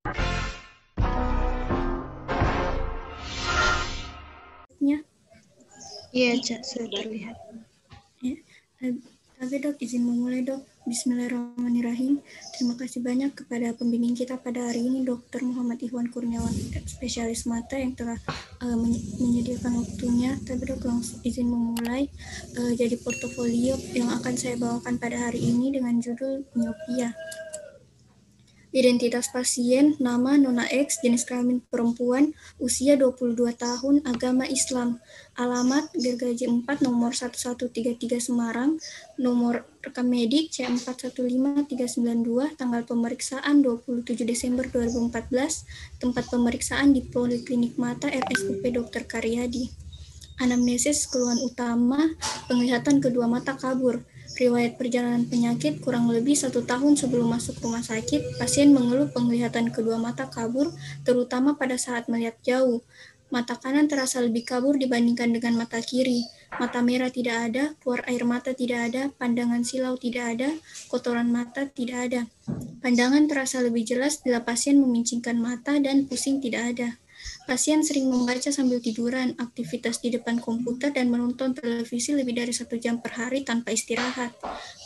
Iya, Cak, sudah terlihat. Ya. Tapi dok, izin memulai dok. Bismillahirrahmanirrahim. Terima kasih banyak kepada pembimbing kita pada hari ini, Dr. Muhammad Ikhwan Kurniawan, spesialis mata yang telah menyediakan waktunya. Tapi dok, langsung izin memulai. Jadi portofolio yang akan saya bawakan pada hari ini dengan judul miopia. Identitas pasien, nama Nona X, jenis kelamin perempuan, usia 22 tahun, agama Islam, alamat Gergaji 4 nomor 1133 Semarang, nomor rekam medik C415392, tanggal pemeriksaan 27 Desember 2014, tempat pemeriksaan di Poliklinik Mata RSUP Dr. Karyadi. Anamnesis keluhan utama, penglihatan kedua mata kabur. Riwayat perjalanan penyakit kurang lebih 1 tahun sebelum masuk rumah sakit, pasien mengeluh penglihatan kedua mata kabur, terutama pada saat melihat jauh. Mata kanan terasa lebih kabur dibandingkan dengan mata kiri. Mata merah tidak ada, keluar air mata tidak ada, pandangan silau tidak ada, kotoran mata tidak ada. Pandangan terasa lebih jelas bila pasien memincingkan mata dan pusing tidak ada. Pasien sering membaca sambil tiduran, aktivitas di depan komputer, dan menonton televisi lebih dari 1 jam per hari tanpa istirahat.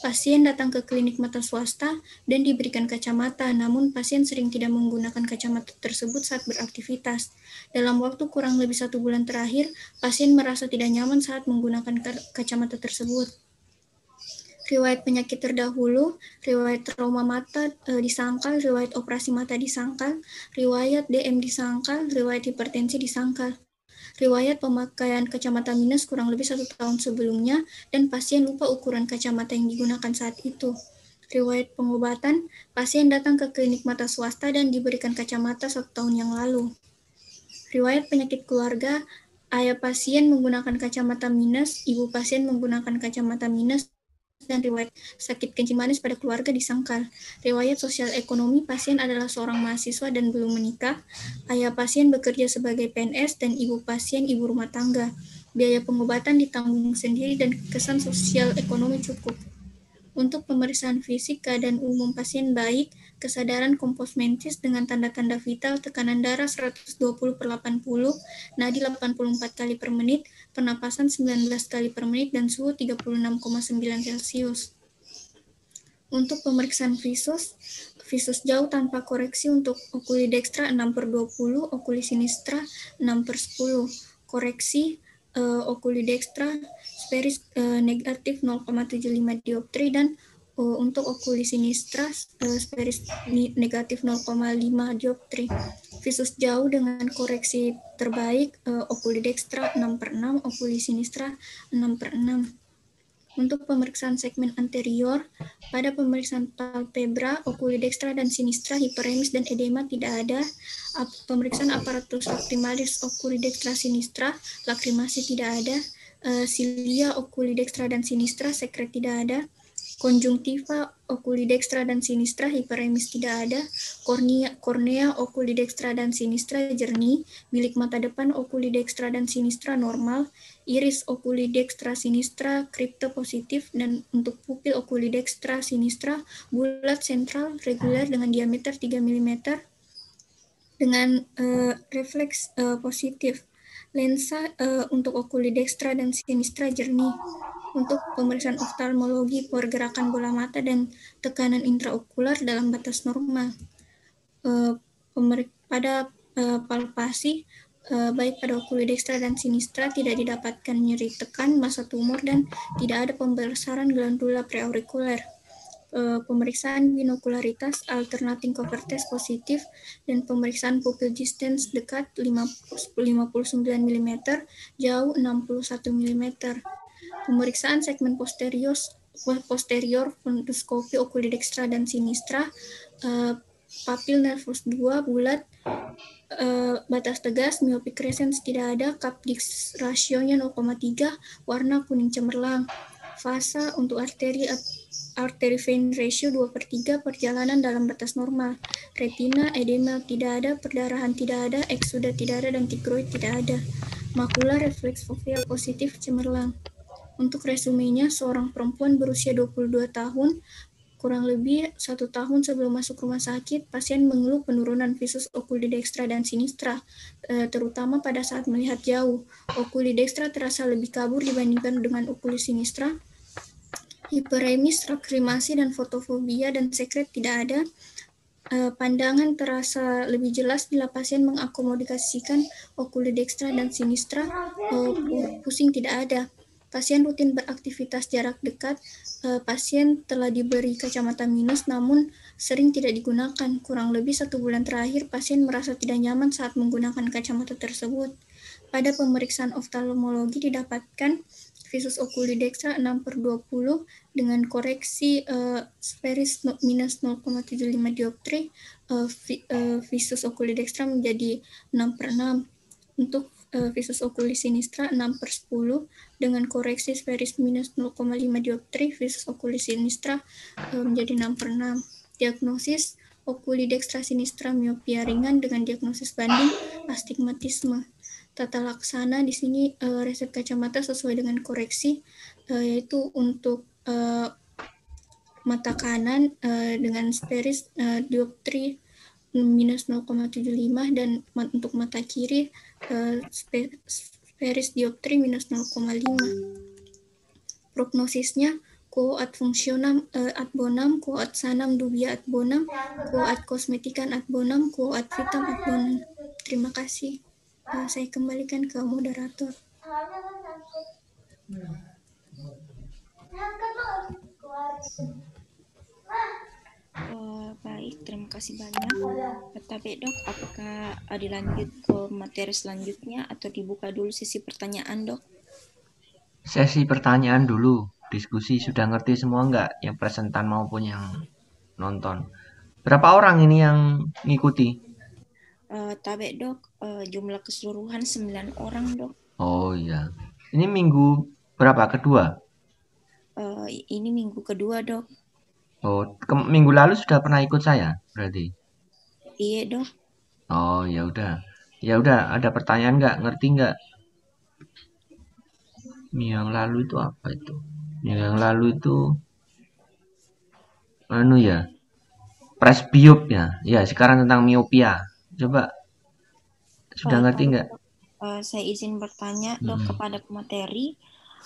Pasien datang ke klinik mata swasta dan diberikan kacamata, namun pasien sering tidak menggunakan kacamata tersebut saat beraktivitas. Dalam waktu kurang lebih 1 bulan terakhir, pasien merasa tidak nyaman saat menggunakan kacamata tersebut. Riwayat penyakit terdahulu, riwayat trauma mata disangkal, riwayat operasi mata disangkal, riwayat DM disangkal, riwayat hipertensi disangkal, riwayat pemakaian kacamata minus kurang lebih 1 tahun sebelumnya, dan pasien lupa ukuran kacamata yang digunakan saat itu. Riwayat pengobatan, pasien datang ke klinik mata swasta dan diberikan kacamata 1 tahun yang lalu. Riwayat penyakit keluarga, ayah pasien menggunakan kacamata minus, ibu pasien menggunakan kacamata minus, dan riwayat sakit kencing manis pada keluarga disangkal. Riwayat sosial ekonomi, pasien adalah seorang mahasiswa dan belum menikah. Ayah pasien bekerja sebagai PNS dan ibu pasien ibu rumah tangga. Biaya pengobatan ditanggung sendiri dan kesan sosial ekonomi cukup. Untuk pemeriksaan fisik, keadaan umum pasien baik, kesadaran komposmentis dengan tanda-tanda vital, tekanan darah 120/80, nadi 84 kali per menit, pernapasan 19 kali per menit, dan suhu 36,9 Celcius. Untuk pemeriksaan visus jauh tanpa koreksi untuk okuli dextra 6/20, okuli sinistra 6/10. Koreksi okuli dextra speris negatif 0,75 dioptri, dan untuk okuli sinistra speris negatif 0,5 dioptri. Visus jauh dengan koreksi terbaik okuli dextra 6/6, okuli sinistra 6/6. Untuk pemeriksaan segmen anterior, pada pemeriksaan palpebra, okuli dextra dan sinistra, hiperemis dan edema tidak ada. Pemeriksaan aparatus lacrimalis okuli dextra sinistra, lakrimasi tidak ada. Silia okuli dextra dan sinistra, sekret tidak ada. Konjungtiva okuli dextra dan sinistra, hiperemis tidak ada. Kornea okuli dextra dan sinistra jernih. Bilik mata depan okuli dextra dan sinistra normal. Iris okuli dextra sinistra kripto positif, dan untuk pupil okuli dextra sinistra bulat sentral reguler dengan diameter 3 mm dengan refleks positif. Lensa untuk okuli dextra dan sinistra jernih. Untuk pemeriksaan oftalmologi, pergerakan bola mata dan tekanan intraokular dalam batas normal. Pada palpasi, baik pada okuli dextra dan sinistra tidak didapatkan nyeri tekan, massa tumor, dan tidak ada pembesaran glandula preaurikuler. Pemeriksaan binokularitas, alternating cover test positif, dan pemeriksaan pupil distance dekat 59 mm, jauh 61 mm. Pemeriksaan segmen posterior fundoskopi okuli dextra dan sinistra, papil nervus 2 bulat, batas tegas, myopic crescens tidak ada, Kaplan-Meier rasionya 0,3, warna kuning cemerlang. Fasa untuk arteri vein ratio 2/3, perjalanan dalam batas normal. Retina, edema tidak ada, perdarahan tidak ada, eksuda tidak ada, dan tigroid tidak ada. Makula refleks foveal positif cemerlang. Untuk resumenya, seorang perempuan berusia 22 tahun, Kurang lebih 1 tahun sebelum masuk rumah sakit, pasien mengeluh penurunan visus oculi dextra dan sinistra, terutama pada saat melihat jauh. Oculi dextra terasa lebih kabur dibandingkan dengan oculi sinistra. Hiperemis, lakrimasi, dan fotofobia dan sekret tidak ada. Pandangan terasa lebih jelas bila pasien mengakomodasikan oculi dextra dan sinistra. Pusing tidak ada. Pasien rutin beraktivitas jarak dekat. Pasien telah diberi kacamata minus namun sering tidak digunakan. Kurang lebih 1 bulan terakhir, pasien merasa tidak nyaman saat menggunakan kacamata tersebut. Pada pemeriksaan oftalmologi didapatkan visus oculi dextra 6/20 dengan koreksi Sperris minus 0,75 dioptri, visus oculi dextra menjadi 6/6. Untuk visus oculi sinistra 6/10 dengan koreksi Sperris minus 0,5 dioptri, visus oculi sinistra menjadi 6/6. Diagnosis oculi dextra sinistra miopia ringan dengan diagnosis banding astigmatisme. Tata laksana di sini resep kacamata sesuai dengan koreksi, yaitu untuk mata kanan dengan Sperris dioptri minus 0,75 dan untuk mata kiri Sperris dioptri minus 0,5. Prognosisnya quo ad functionam ad bonam, quo ad sanam dubia ad bonam, quo ad cosmeticam ad bonam, quo ad vitam ad bonam. Terima kasih. Saya kembalikan ke moderator. Baik, terima kasih banyak. Tapi dok, apakah dilanjut ke materi selanjutnya atau dibuka dulu sesi pertanyaan dok? Sesi pertanyaan dulu. Diskusi sudah ngerti semua nggak? Yang presentan maupun yang nonton. Berapa orang ini yang ngikuti? Tabe dok, jumlah keseluruhan 9 orang dok. Oh iya. Ini minggu berapa? Kedua? Ini minggu kedua dok. Oh, minggu lalu sudah pernah ikut saya berarti? Iya dok. Oh ya udah. Ya udah, ada pertanyaan nggak? Ngerti nggak? Yang lalu itu apa itu? Yang lalu itu ya. Presbiop ya. Ya, sekarang tentang miopia. Coba sudah ngerti nggak? Saya izin bertanya dok kepada pemateri,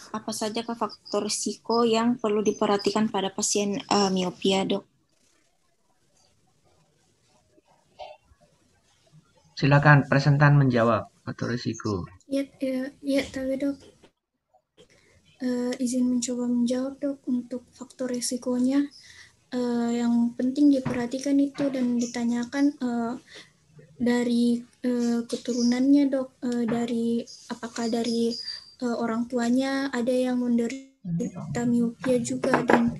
apa saja faktor risiko yang perlu diperhatikan pada pasien miopia dok? Silakan presentan menjawab faktor risiko. Ya, tapi dok. Izin mencoba menjawab dok untuk faktor risikonya. Yang penting diperhatikan itu dan ditanyakan dari keturunannya dok, dari apakah dari orang tuanya ada yang menderita miopia juga, dan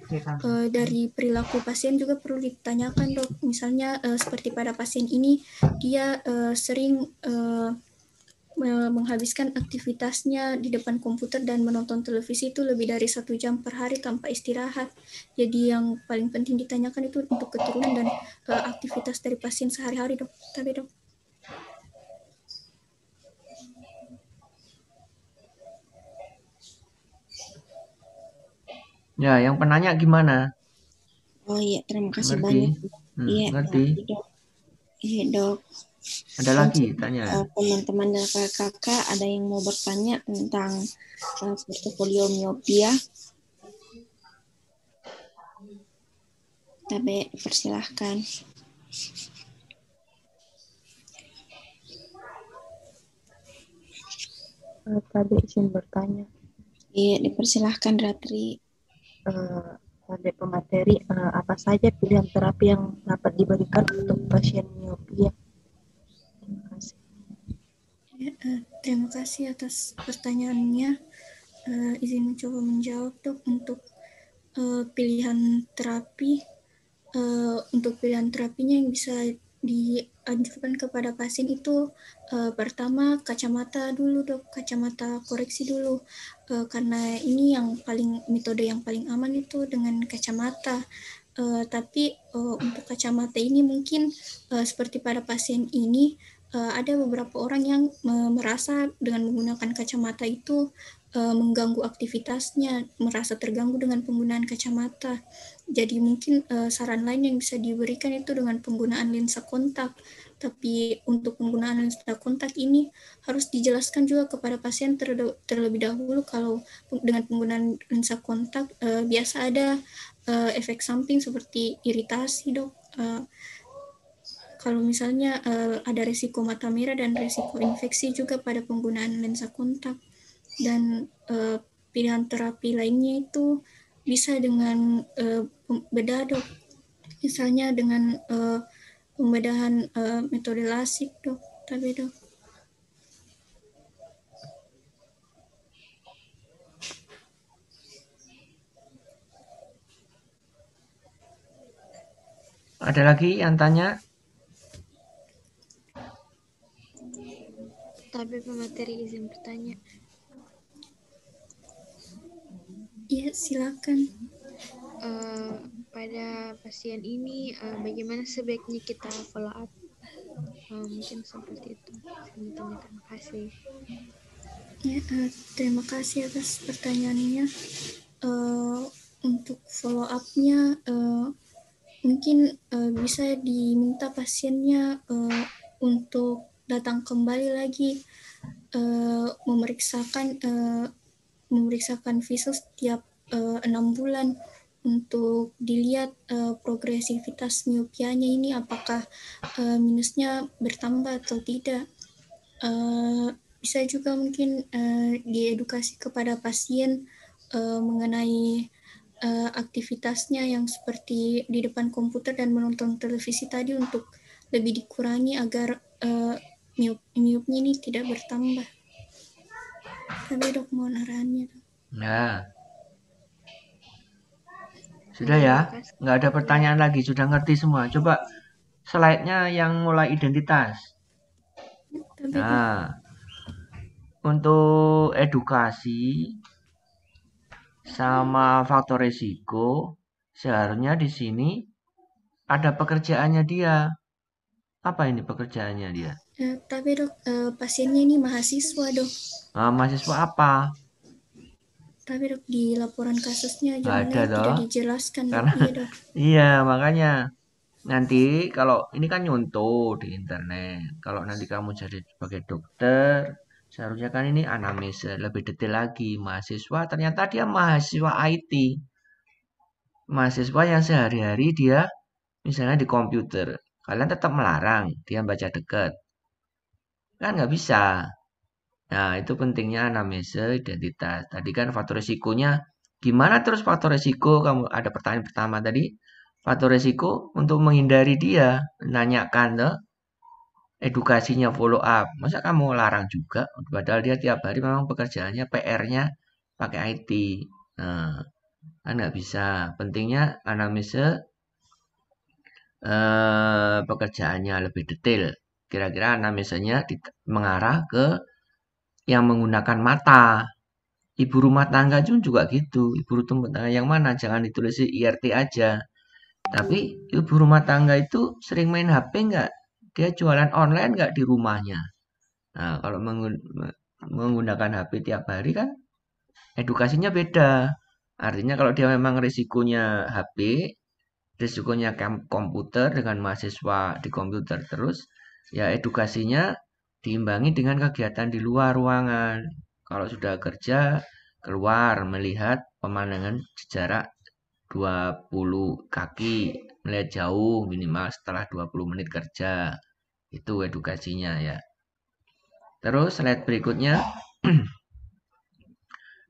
dari perilaku pasien juga perlu ditanyakan dok. Misalnya seperti pada pasien ini, dia sering menghabiskan aktivitasnya di depan komputer dan menonton televisi itu lebih dari 1 jam per hari tanpa istirahat. Jadi yang paling penting ditanyakan itu untuk keturunan dan aktivitas dari pasien sehari-hari dok. Tapi dok. Ya, yang penanya gimana? Oh iya, terima kasih Ngerti? banyak. Iya, ngerti. dok. Iya dok. Ada lagi tanya? Teman-teman dan kakak ada yang mau bertanya tentang portofolio miopia? Tapi persilahkan. Tadi izin bertanya. Iya, dipersilahkan Ratri. Pada pemateri, apa saja pilihan terapi yang dapat diberikan untuk pasien miopia? Terima kasih. Terima kasih atas pertanyaannya. Izin mencoba menjawab dok untuk pilihan terapi. Untuk pilihan terapinya yang bisa dianjurkan kepada pasien itu pertama kacamata dulu dok, kacamata koreksi dulu, karena ini yang metode yang paling aman itu dengan kacamata. Tapi untuk kacamata ini mungkin seperti pada pasien ini ada beberapa orang yang merasa dengan menggunakan kacamata itu mengganggu aktivitasnya, merasa terganggu dengan penggunaan kacamata. Jadi mungkin saran lain yang bisa diberikan itu dengan penggunaan lensa kontak. Tapi untuk penggunaan lensa kontak ini harus dijelaskan juga kepada pasien terlebih dahulu kalau dengan penggunaan lensa kontak biasa ada efek samping seperti iritasi, Dok. Kalau misalnya ada resiko mata merah dan resiko infeksi juga pada penggunaan lensa kontak. Dan pilihan terapi lainnya itu bisa dengan bedah, Dok. Misalnya dengan pembedahan metode lasik, Dok. Tapi, Dok. Ada lagi yang tanya? Tapi pemateri izin bertanya. Iya, silakan. Pada pasien ini bagaimana sebaiknya kita follow up? Mungkin seperti itu. Terima kasih. Ya, terima kasih atas pertanyaannya. Untuk follow up-nya mungkin bisa diminta pasiennya untuk datang kembali lagi memeriksakan visu setiap 6 bulan untuk dilihat progresivitas miopianya ini apakah minusnya bertambah atau tidak. Bisa juga mungkin diedukasi kepada pasien mengenai aktivitasnya yang seperti di depan komputer dan menonton televisi tadi untuk lebih dikurangi agar miopnya ini tidak bertambah. Tapi, Dok, mohon arahannya, Dok. Nah, sudah ya? Nggak ada pertanyaan lagi, sudah ngerti semua. Coba slide-nya yang mulai identitas. Tapi, Dok, Nah, untuk edukasi sama faktor resiko, seharusnya di sini ada pekerjaannya dia. Apa ini pekerjaannya dia? tapi, Dok, pasiennya ini mahasiswa, Dok. Mahasiswa apa? Tapi, Dok, di laporan kasusnya Nggak ada jumlahnya tidak toh. dijelaskan, Dok. Karena Iya, Dok. iya, makanya nanti kalau ini kan nyontoh di internet. Kalau nanti kamu jadi sebagai dokter, seharusnya kan ini anamnesa lebih detail lagi. Mahasiswa ternyata dia mahasiswa IT. Mahasiswa yang sehari-hari dia misalnya di komputer. Kalian tetap melarang dia baca dekat. Kan nggak bisa. Nah, itu pentingnya anamnesa identitas. Tadi kan faktor risikonya. Gimana terus faktor risiko? Kamu ada pertanyaan pertama tadi. Faktor risiko untuk menghindari dia. Menanyakan tuh. Edukasinya follow up. Masa kamu larang juga? Padahal dia tiap hari memang pekerjaannya PR-nya pakai IT. Nah, kan nggak bisa. Pentingnya anamnesa pekerjaannya lebih detail. Kira-kira anamnesanya mengarah ke yang menggunakan mata. Ibu rumah tangga juga gitu. Ibu rumah tangga yang mana? Jangan ditulis IRT aja. Tapi ibu rumah tangga itu sering main HP nggak? Dia jualan online nggak di rumahnya? Nah, kalau menggunakan HP tiap hari kan edukasinya beda. Artinya kalau dia memang risikonya HP, risikonya komputer dengan mahasiswa di komputer terus, ya edukasinya diimbangi dengan kegiatan di luar ruangan. Kalau sudah kerja, keluar melihat pemandangan jarak 20 kaki, melihat jauh minimal setelah 20 menit kerja. Itu edukasinya ya. Terus slide berikutnya.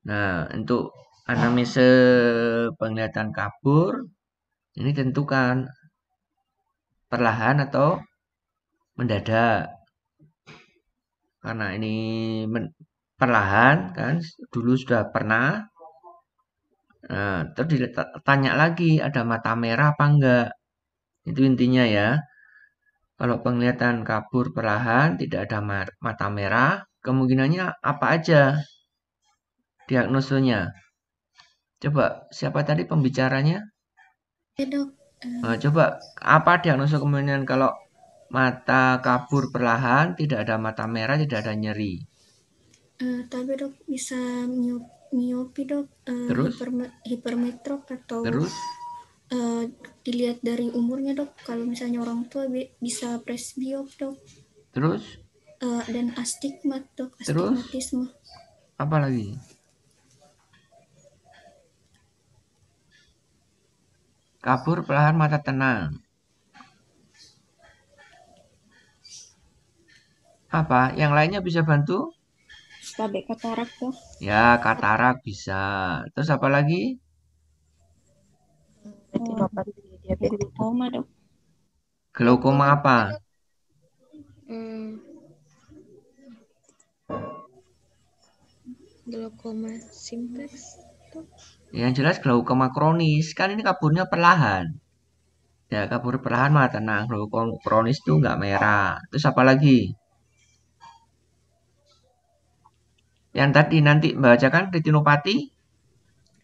Nah, untuk anamnesa penglihatan kabur, ini tentukan perlahan atau mendadak. Karena ini perlahan kan dulu sudah pernah. Nah, terus ditanya lagi ada mata merah apa enggak. Itu intinya ya. Kalau penglihatan kabur perlahan tidak ada mata merah, kemungkinannya apa aja diagnosanya. Coba siapa tadi pembicaranya? Ya, Dok. Nah, coba apa diagnosa kemungkinan kalau mata kabur perlahan, tidak ada mata merah, tidak ada nyeri. Tapi, Dok, bisa miopi, Dok. Terus? Hipermetrop atau Terus? dilihat dari umurnya dok. Kalau misalnya orang tua bisa presbiop dok. Terus? Dan astigmat dok, Terus? astigmatisme. Apa lagi? Kabur perlahan mata tenang. Apa? Yang lainnya bisa bantu? Cabai katarak dok. Ya, katarak bisa. Terus apa lagi? Retinopati diabetes. Glaukoma dok. Glaukoma apa? Glaukoma simplex tuh. Yang jelas glaukoma kronis. Kan ini kaburnya perlahan. Ya, kabur perlahan mah tenang. Glaukoma kronis itu nggak merah. Terus apa lagi? Yang tadi nanti membacakan retinopati?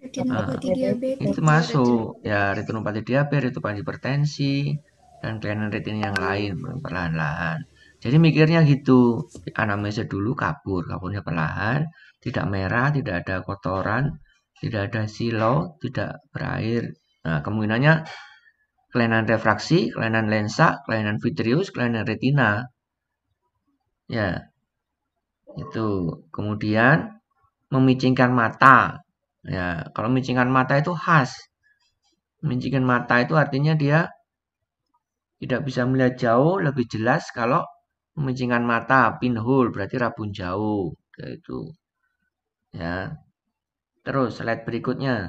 Retinopati diabetes. Itu masuk. Ya, retinopati diabetes, retinopati hipertensi, dan kelainan retina yang lain perlahan-lahan. Jadi mikirnya gitu. Anamnesa dulu kabur. Kaburnya perlahan. Tidak merah, tidak ada kotoran, tidak ada silau, tidak berair. Nah, kemungkinannya kelainan refraksi, kelainan lensa, kelainan vitreous, kelainan retina. Ya, itu. Kemudian memicingkan mata. Ya, kalau memicingkan mata itu khas. Memicingkan mata itu artinya dia tidak bisa melihat jauh, lebih jelas kalau memicingkan mata, pinhole, berarti rabun jauh. Itu. Ya. Terus slide berikutnya.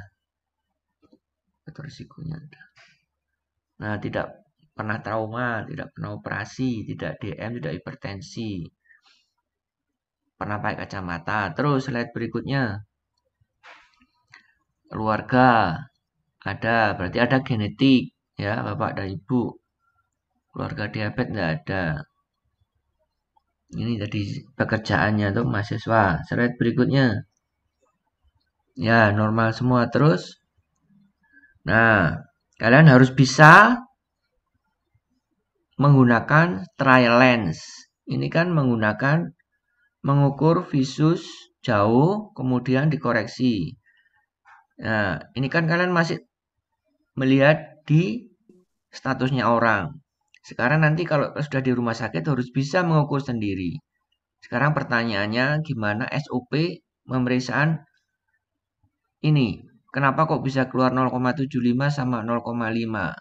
Itu risikonya. Nah, tidak pernah trauma, tidak pernah operasi, tidak DM, tidak hipertensi. Pernah pakai kacamata. Terus slide berikutnya. Keluarga. Ada, berarti ada genetik. Ya, bapak dan ibu. Keluarga diabetes tidak ada. Ini tadi pekerjaannya tuh mahasiswa. Slide berikutnya. Ya, normal semua terus. Nah, kalian harus bisa menggunakan trial lens. Ini kan menggunakan mengukur visus jauh, kemudian dikoreksi. Nah, ini kan kalian masih melihat di statusnya orang. Sekarang nanti kalau sudah di rumah sakit harus bisa mengukur sendiri. Sekarang pertanyaannya gimana SOP pemeriksaan ini? Kenapa kok bisa keluar 0,75 sama 0,5?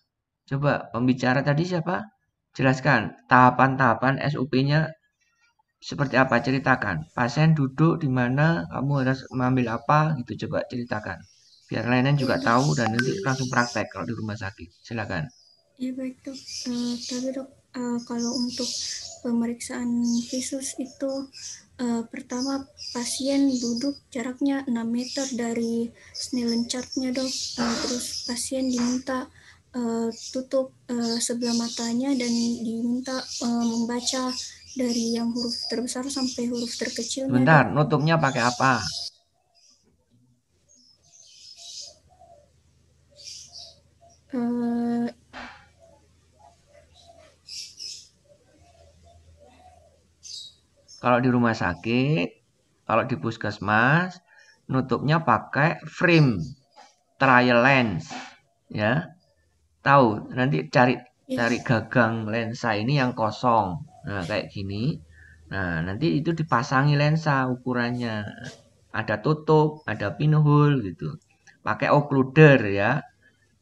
Coba pembicara tadi siapa? Jelaskan tahapan-tahapan SOP-nya seperti apa, ceritakan. Pasien duduk di mana, kamu harus mengambil apa, gitu coba ceritakan. Biar lain-lain juga tahu dan nanti langsung praktek kalau di rumah sakit. Silakan. Ya baik dok. Tapi dok, kalau untuk pemeriksaan visus itu pertama pasien duduk jaraknya 6 meter dari Snellen chart-nya dok. Terus pasien diminta tutup sebelah matanya dan diminta membaca dari yang huruf terbesar sampai huruf terkecilnya. Bentar, nutupnya pakai apa? Kalau di rumah sakit, kalau di puskesmas, nutupnya pakai frame trial lens, ya. Tahu, nanti cari gagang lensa ini yang kosong. Nah, kayak gini. Nah, nanti itu dipasangi lensa ukurannya. Ada tutup, ada pinhole gitu. Pakai occluder ya.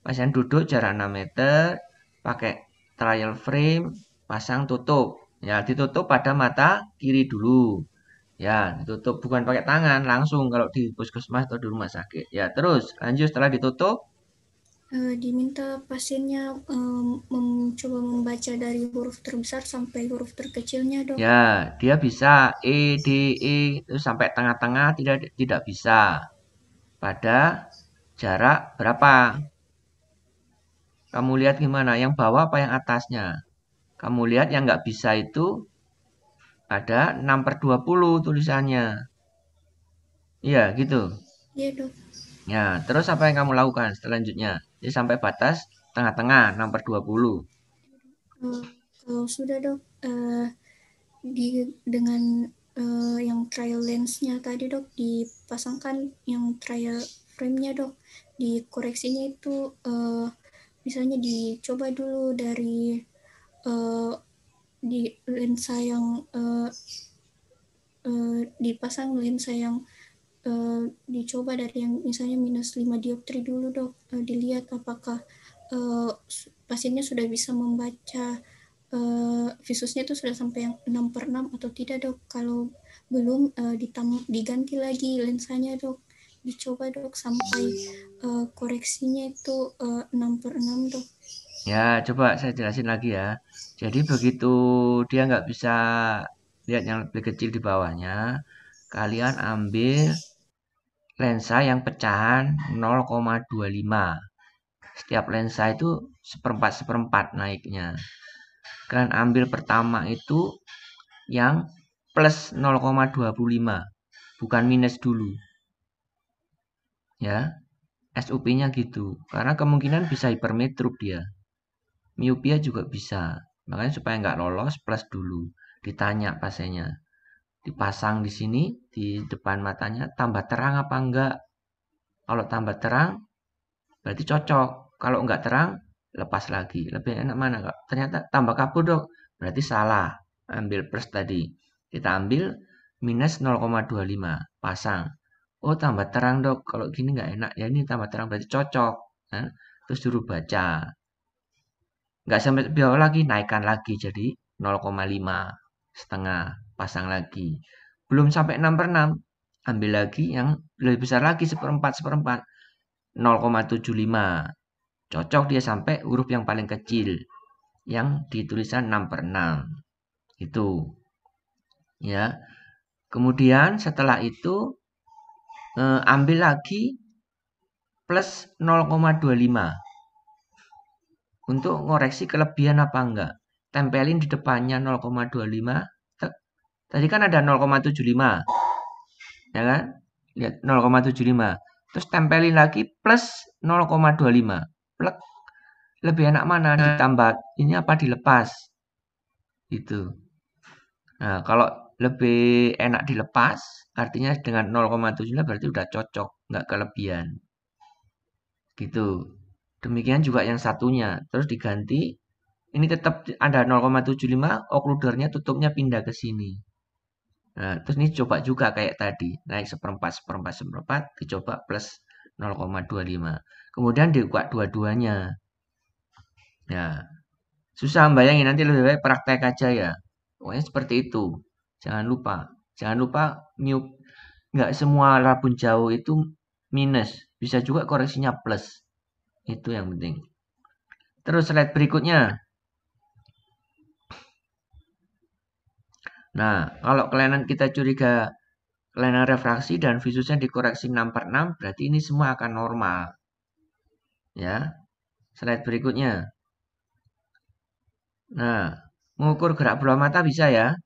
Pasien duduk jarak 6 meter, pakai trial frame, pasang tutup. Ya, ditutup pada mata kiri dulu. Ya, ditutup bukan pakai tangan, langsung kalau di puskesmas atau di rumah sakit. Ya, terus lanjut setelah ditutup. Diminta pasiennya mencoba membaca dari huruf terbesar sampai huruf terkecilnya dok. Ya, dia bisa E, D, E, terus sampai tengah-tengah tidak bisa. Pada jarak berapa? Kamu lihat gimana? Yang bawah apa yang atasnya? Kamu lihat yang nggak bisa itu ada 6/20 tulisannya. Iya, gitu. Iya dok. Ya, terus apa yang kamu lakukan selanjutnya? Jadi sampai batas tengah-tengah 6/20. Kalau sudah dok, dengan yang trial lensnya tadi dok dipasangkan yang trial frame-nya dok, dikoreksinya itu misalnya dicoba dulu dari di lensa yang dipasang lensa yang dicoba dari yang misalnya minus 5 dioptri dulu dok. Dilihat apakah pasiennya sudah bisa membaca visusnya itu sudah sampai yang 6/6 atau tidak dok. Kalau belum diganti lagi lensanya dok, dicoba dok sampai koreksinya itu 6/6 dok. Ya, coba saya jelasin lagi ya. Jadi begitu dia nggak bisa lihat yang lebih kecil di bawahnya, kalian ambil lensa yang pecahan 0,25. Setiap lensa itu seperempat naiknya. Kalian ambil pertama itu yang plus 0,25, bukan minus dulu. Ya, SUP-nya gitu. Karena kemungkinan bisa hipermetrop dia. Miopia juga bisa. Makanya supaya nggak lolos, plus dulu. Ditanya pasiennya. Dipasang di sini, di depan matanya, tambah terang apa enggak? Kalau tambah terang, berarti cocok. Kalau enggak terang, lepas lagi. Lebih enak mana, Kak? Ternyata tambah kabur, dok. Berarti salah. Ambil plus tadi. Kita ambil minus 0,25. Pasang. Oh, tambah terang, dok. Kalau gini nggak enak. Ya, ini tambah terang berarti cocok. Nah, terus suruh baca. Nggak sampai bawah lagi, naikkan lagi jadi 0,5 setengah, pasang lagi. Belum sampai 6/6, ambil lagi yang lebih besar lagi, seperempat, 0,75. Cocok dia sampai huruf yang paling kecil, yang ditulisan 6/6. Itu. Ya. Kemudian setelah itu, ambil lagi plus 0,25. Untuk ngoreksi kelebihan apa enggak. Tempelin di depannya 0,25. Tadi kan ada 0,75. Ya kan? Lihat 0,75. Terus tempelin lagi plus 0,25. Plek. Lebih enak mana? Ditambah ini apa dilepas? Gitu. Nah, kalau lebih enak dilepas, artinya dengan 0,75 berarti udah cocok, nggak kelebihan. Gitu. Demikian juga yang satunya. Terus diganti. Ini tetap ada 0,75, occludernya tutupnya pindah ke sini. Nah, terus ini coba juga kayak tadi. Naik seperempat, dicoba plus 0,25. Kemudian dibuka dua-duanya. Ya, susah bayangin, nanti lebih baik praktek aja ya. Pokoknya seperti itu. Jangan lupa. Nggak semua rabun jauh itu minus. Bisa juga koreksinya plus. Itu yang penting. Terus slide berikutnya. Nah, kalau kelainan kita curiga kelainan refraksi dan visusnya dikoreksi 6/6, berarti ini semua akan normal. Ya, slide berikutnya. Nah, mengukur gerak bola mata bisa ya.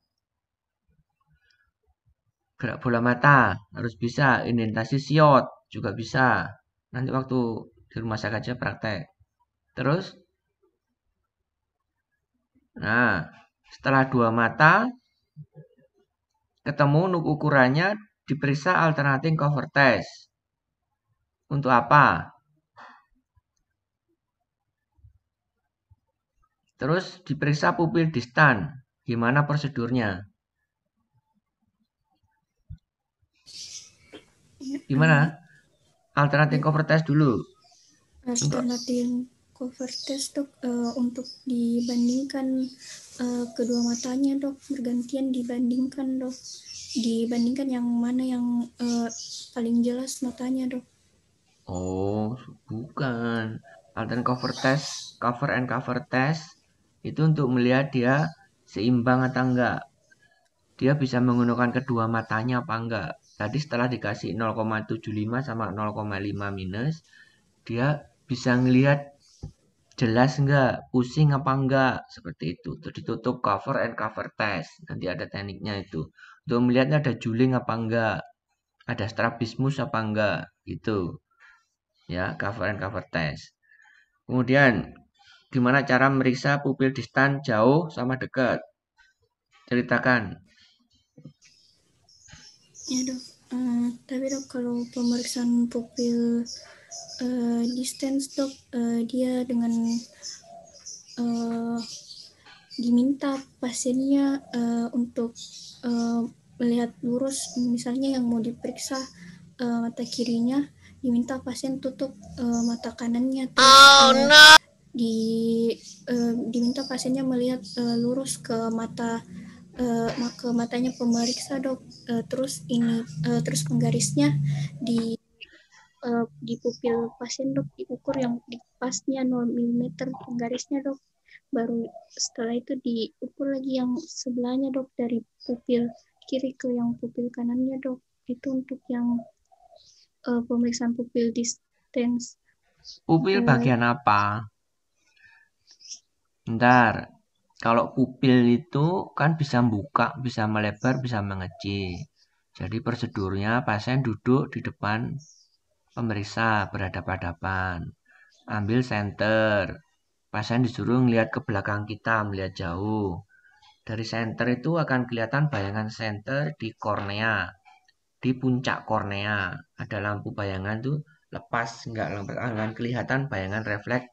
Gerak bola mata harus bisa, indentasi siot juga bisa. Nanti waktu di rumah sakit aja praktek. Terus, nah, setelah dua mata ketemu ukurannya, diperiksa alternating cover test. Untuk apa? Terus diperiksa pupil distan. Gimana prosedurnya? Gimana? Alternating cover test dulu. Alternating cover test dok, untuk dibandingkan kedua matanya dok, bergantian dibandingkan dok, dibandingkan yang mana yang paling jelas matanya dok. Oh, bukan. Alternating cover and cover test itu untuk melihat dia seimbang atau enggak. Dia bisa menggunakan kedua matanya apa enggak. Tadi setelah dikasih 0,75 sama 0,5 minus, dia bisa ngelihat jelas enggak, pusing apa enggak, seperti itu. Terus ditutup cover and cover test. Nanti ada tekniknya itu. Untuk melihatnya ada juling apa enggak, ada strabismus apa enggak, gitu. Ya, cover and cover test. Kemudian, gimana cara meriksa pupil distan jauh sama dekat? Ceritakan. Ya dok, tapi dok kalau pemeriksaan pupil distance dok, dia dengan diminta pasiennya untuk melihat lurus, misalnya yang mau diperiksa mata kirinya, diminta pasien tutup mata kanannya, terus diminta pasiennya melihat lurus ke matanya pemeriksa dok. Terus terus penggarisnya di pupil pasien dok, diukur yang di pasnya 0 mm penggarisnya dok. Baru setelah itu diukur lagi yang sebelahnya dok, dari pupil kiri ke yang pupil kanannya dok. Itu untuk yang pemeriksaan pupil distance. Pupil bagian apa? Bentar. Kalau pupil itu kan bisa buka, bisa melebar, bisa mengecil. Jadi prosedurnya pasien duduk di depan pemeriksa berhadapan-hadapan. Ambil senter. Pasien disuruh melihat ke belakang kita, melihat jauh. Dari senter itu akan kelihatan bayangan senter di kornea, di puncak kornea. Ada lampu bayangan tuh lepas, enggak akan kelihatan bayangan refleks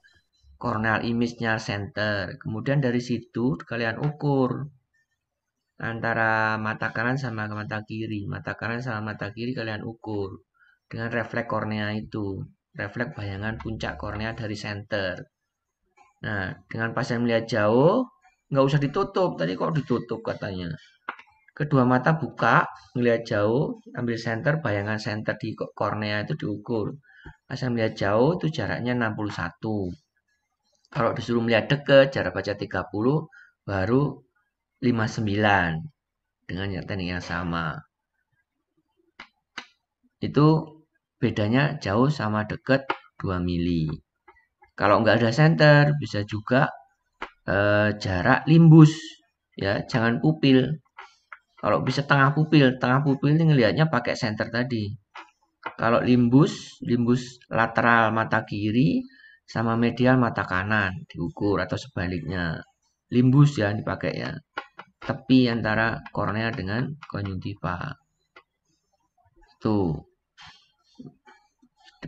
corneal image-nya center. Kemudian dari situ kalian ukur antara mata kanan sama mata kiri. Mata kanan sama mata kiri kalian ukur dengan refleks kornea itu. Refleks bayangan puncak kornea dari center. Nah, dengan pasien melihat jauh, nggak usah ditutup. Tadi kok ditutup katanya. Kedua mata buka, melihat jauh, ambil center, bayangan center di kornea itu diukur. Pasien melihat jauh itu jaraknya 61. Kalau disuruh melihat dekat, jarak baca 30, baru 59 dengan teknik yang sama. Itu bedanya jauh sama dekat 2 mili. Kalau nggak ada center, bisa juga jarak limbus, ya, jangan pupil. Kalau bisa tengah pupil ini ngelihatnya pakai center tadi. Kalau limbus lateral mata kiri sama medial mata kanan diukur atau sebaliknya. Limbus ya dipakai ya. Tepi antara kornea dengan konjungtiva. Tuh.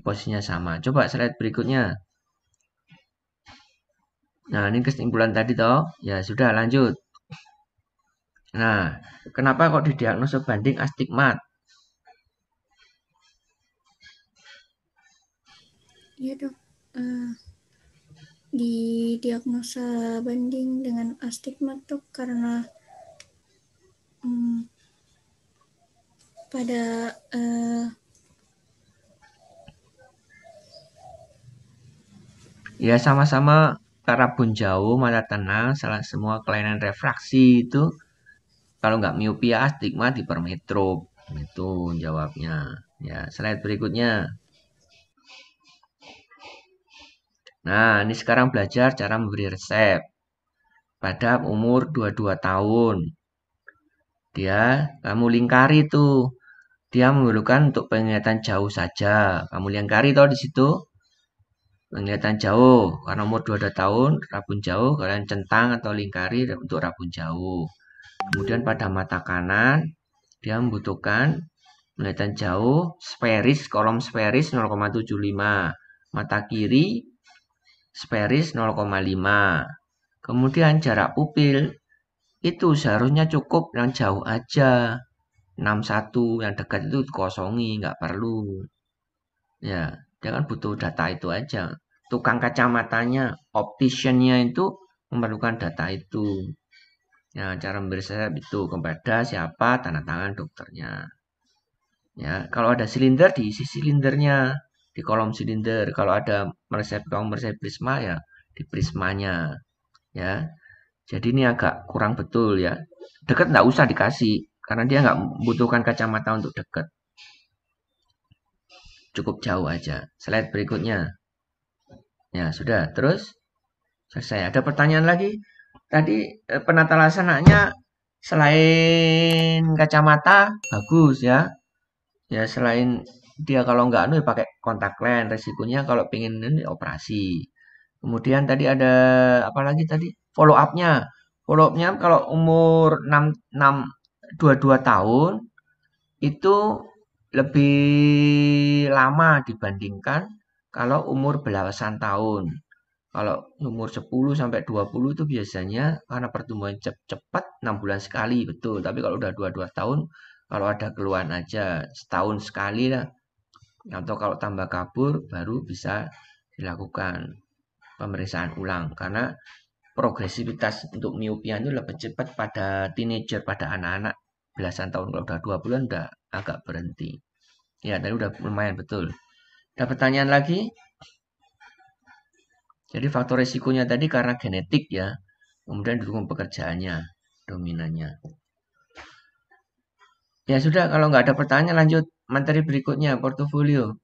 Posisinya sama. Coba slide berikutnya. Nah, ini kesimpulan tadi toh. Ya, sudah lanjut. Nah, kenapa kok didiagnosa banding astigmat? Iya dok, didiagnosa banding dengan astigmat dok karena pada ya sama-sama karabun jauh, mata tenang, salah semua kelainan refraksi itu kalau nggak miopia astigmat hipermetrop. Itu jawabnya. Ya, slide berikutnya. Nah, ini sekarang belajar cara memberi resep. Pada umur 22 tahun. Kamu lingkari tuh. Dia memerlukan untuk penglihatan jauh saja. Kamu lingkari toh di situ. Penglihatan jauh. Karena umur 22 tahun, rabun jauh, kalian centang atau lingkari untuk rabun jauh. Kemudian pada mata kanan, dia membutuhkan penglihatan jauh, sferis, kolom sferis 0,75. Mata kiri, sferis 0,5. Kemudian jarak pupil itu seharusnya cukup yang jauh aja. 61, yang dekat itu kosongi, nggak perlu. Ya, dia kan butuh data itu aja. Tukang kacamatanya, opticiannya itu memerlukan data itu. Ya, cara memberi resep itu kepada siapa, tanda tangan dokternya. Ya, kalau ada silinder diisi silindernya di kolom silinder. Kalau ada meresep prisma ya di prismanya. Ya, jadi ini agak kurang betul ya. Dekat nggak usah dikasih karena dia nggak membutuhkan kacamata untuk dekat. Cukup jauh aja. Slide berikutnya. Ya sudah. Terus selesai. Ada pertanyaan lagi? Tadi penata laksananya selain kacamata bagus ya. Ya selain dia kalau nggak pakai kontak lens, resikonya kalau pengen ini operasi. Kemudian tadi ada apa lagi tadi? Follow up-nya. Follow up-nya kalau umur 22 tahun itu lebih lama dibandingkan kalau umur belasan tahun. Kalau umur 10 sampai 20 itu biasanya karena pertumbuhan cepat 6 bulan sekali, betul. Tapi kalau udah 22 tahun, kalau ada keluhan aja setahun sekali lah. Atau kalau tambah kabur baru bisa dilakukan pemeriksaan ulang. Karena progresivitas untuk miopia itu lebih cepat pada teenager, pada anak-anak belasan tahun. Kalau udah 2 bulan udah agak berhenti. Ya, tadi udah lumayan betul. Ada pertanyaan lagi? Jadi faktor resikonya tadi karena genetik ya, kemudian didukung pekerjaannya, dominannya. Ya sudah, kalau nggak ada pertanyaan lanjut materi berikutnya, portofolio.